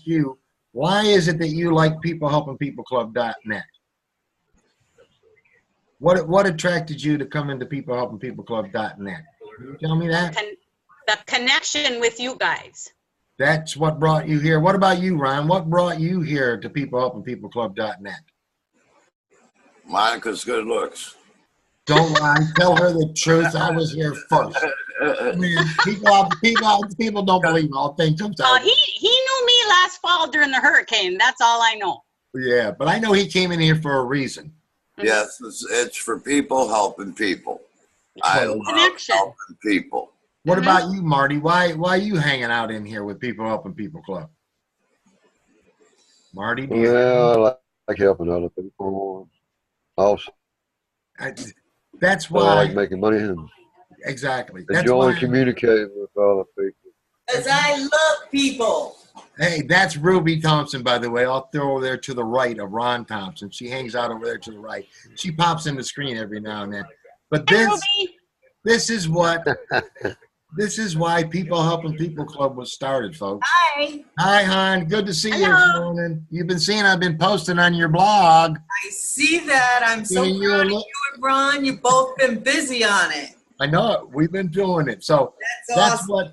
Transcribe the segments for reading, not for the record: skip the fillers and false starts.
you, why is it that you like peoplehelpingpeopleclub.net? What attracted you to come into peoplehelpingpeopleclub.net? Can you tell me that? The connection with you guys. That's what brought you here. What about you, Ryan? What brought you here to peoplehelpingpeopleclub.net? Monica's good looks. Don't lie. Tell her the truth. I was here first. I mean, people don't believe all things sometimes. He knew me last fall during the hurricane. That's all I know. Yeah, but I know he came in here for a reason. Yes, it's for people helping people. I love helping people. What about you, Marty? Why are you hanging out in here with People Helping People Club? Marty? Well, I like helping other people. Also, that's why I like making money and exactly. enjoying communicating with other people. Because I love people. Hey, that's Ruby Thompson, by the way. I'll throw her there to the right of Ron Thompson. She hangs out over there to the right. She pops in the screen every now and then. But this is what this is why People Helping People Club was started, folks. Hi. Hi, hon. Good to see you this morning. You've been seeing I've been posting on your blog. I see that. I'm so proud of you and Ron. You've both been busy on it. I know it. We've been doing it. So that's awesome.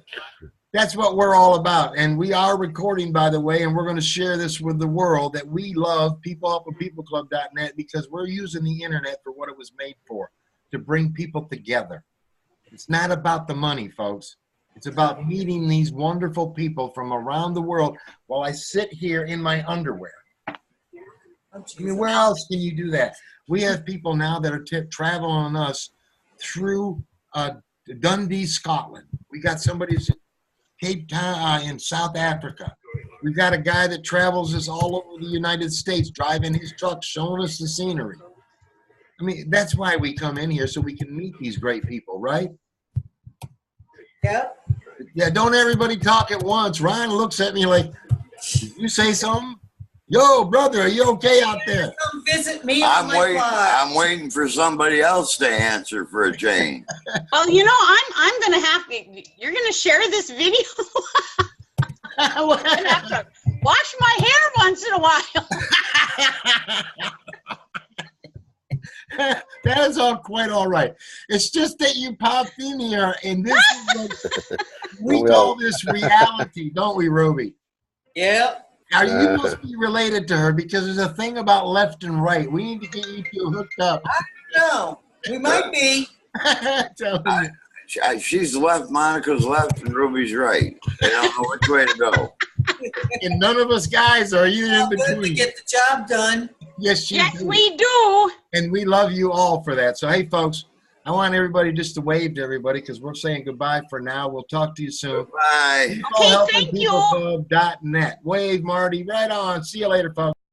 That's what we're all about. And we are recording, by the way, and we're going to share this with the world that we love peoplehelpingpeopleclub.net because we're using the internet for what it was made for, to bring people together. It's not about the money, folks. It's about meeting these wonderful people from around the world while I sit here in my underwear. I mean, where else can you do that? We have people now that are traveling us through Dundee, Scotland. We got somebody who's in Cape Town in South Africa. We've got a guy that travels us all over the United States, driving his truck, showing us the scenery. I mean, that's why we come in here, so we can meet these great people, right? Yep. Yeah, don't everybody talk at once. Ryan looks at me like, did you say something? Yo, brother, are you okay out there? Come visit me on my blog. I'm waiting for somebody else to answer for a change. Well, you know, I'm gonna have to. You're gonna share this video. I'm gonna have to wash my hair once in a while. That is all quite all right. It's just that you popped in here, and this is like, we call this reality, don't we, Ruby? Yep. Now, you must be related to her because there's a thing about left and right. We need to get you two hooked up. I don't know. We might be. She's left, Monica's left, and Ruby's right. They don't know which way to go. And none of us guys are either in between. We get the job done. Yes, we do. And we love you all for that. So, hey, folks, I want everybody just to wave to everybody because we're saying goodbye for now. We'll talk to you soon. Bye. Okay, thank you. Wave, Marty. Right on. See you later, folks.